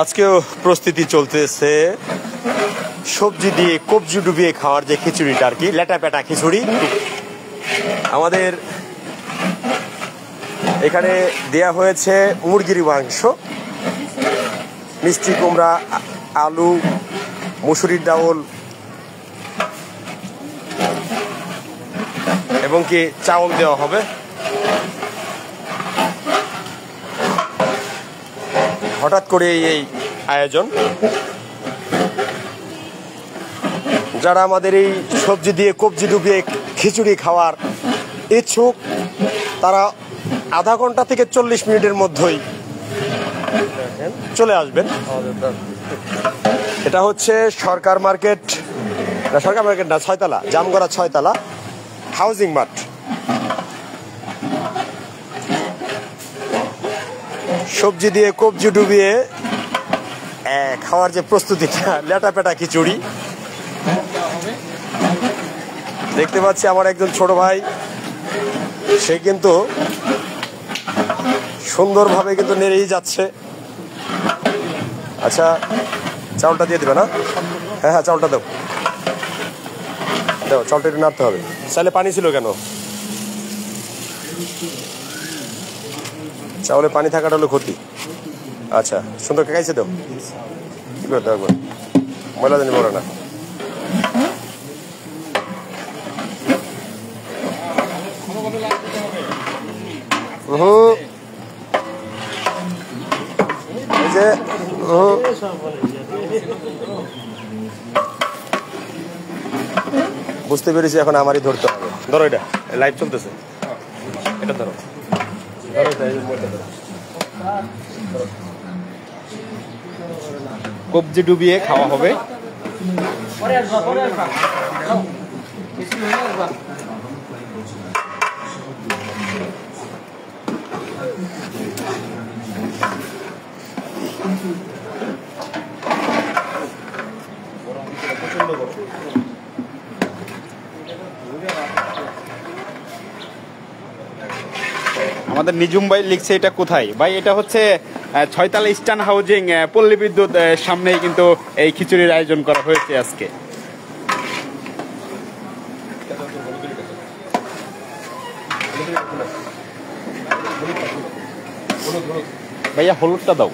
আজকেও প্রস্তুতি চলতেছে সবজি দিয়ে কবজি ডুবিয়ে খাওয়ার যে খিচুড়িটা আর কি, লেটা পেটা খিচুড়ি। আমাদের এখানে দেয়া হয়েছে মুরগির মাংস, মিষ্টি কুমড়া, আলু, মুসুরির ডাউল এবং কি চাউল দেওয়া হবে। হঠাৎ করে এই আয়োজন। যারা আমাদের এই সবজি দিয়ে কবজি ডুবিয়ে খিচুড়ি খাওয়ার ইচ্ছুক তারা আধা ঘন্টা থেকে 40 মিনিটের মধ্যেই চলে আসবেন। এটা হচ্ছে সরকার মার্কেট না, ছয়তলা, জামগড়া ছয়তলা হাউজিং মার্ট। সবজি দিয়ে কবজি ডুবিয়ে খাওয়ার যে প্রস্তুতিটা, লেটা পেটা খিচুড়ি। দেখতে পাচ্ছি আমার একজন ছোট ভাই, সে কিন্তু সুন্দরভাবে কিন্তু নেড়েই যাচ্ছে। আচ্ছা, চাউলটা দিয়ে দেবে না? হ্যাঁ হ্যাঁ, চাউলটা দাও দাও, চাউলটা একটু নাড়তে হবে। চাইলে পানি ছিল কেন? চাউলে পানি থাকাটা হলো ক্ষতি। আচ্ছা, সুন্দর খাইছে দাও, কি করে দাও, ময়লা জানি বলে না। বুঝতে পেরেছি, এখন আমারই ধরতে হবে। ধরো, এটা লাইভ চলতেছে, এটা ধরো। কবজি ডুবিয়ে খাওয়া হবে। আমাদের নিজুম ভাই লিখছে এটা কোথায় ভাই? এটা হচ্ছে ছয়তলা ইস্টার্ন হাউজিং, পল্লী বিদ্যুৎ সামনেই কিন্তু এই খিচুড়ির আয়োজন করা হয়েছে আজকে। ভাইয়া হলুদটা দাও।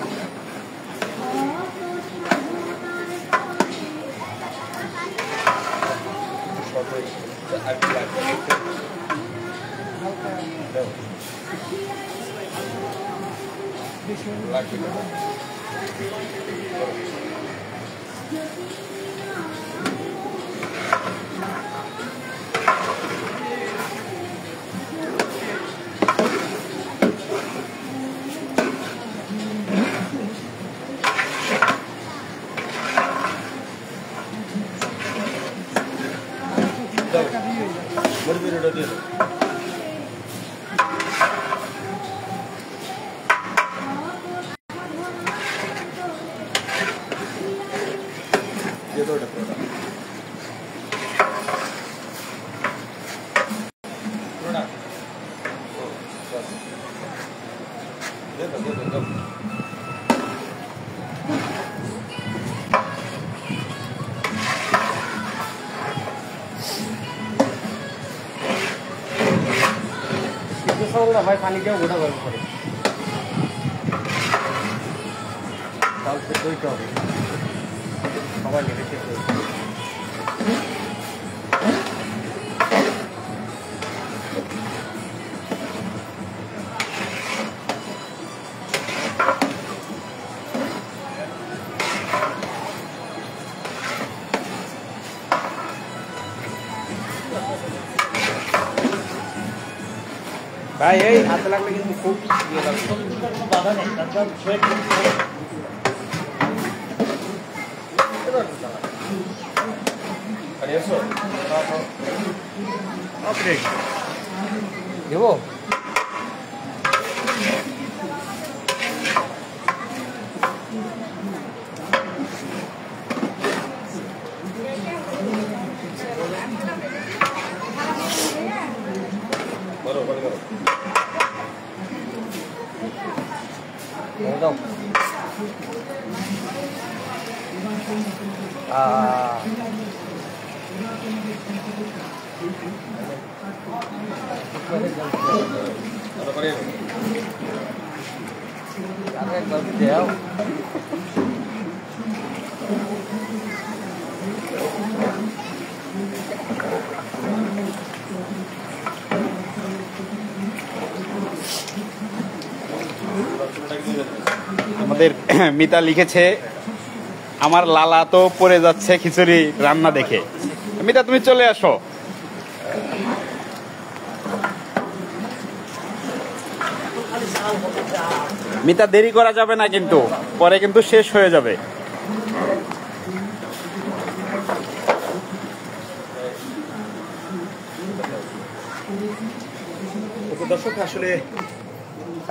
ভাই পানি দিয়ে গোটা গরম করে চাল দইতে হবে, সবাই মিলে খেতে হবে। ভাই এই হাতে লাগলে কিন্তু খুব ইয়ে লাগবে, কোনো বাধা নেই, তারপর সোয়েট দেবো। দাও আমাদের মিতা লিখেছে আমার লালা তো পড়ে যাচ্ছে খিচুড়ি রান্না দেখে। মিতা তুমি চলে আসো। মিতা দেরি করা যাবে না কিন্তু, পরে কিন্তু শেষ হয়ে যাবে। দর্শক আসলে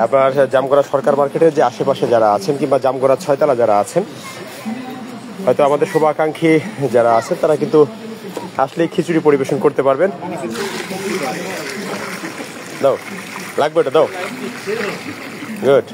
আপনার জামগড়া সরকার মার্কেটের যে আশেপাশে যারা আছেন কিংবা জামগড়া ছয়তলা যারা আছেন, হয়তো আমাদের শুভাকাঙ্ক্ষী যারা আছেন তারা কিন্তু আসলে খিচুড়ি পরিবেশন করতে পারবেন। দাও, লাগবে ওটা দাও। গুড।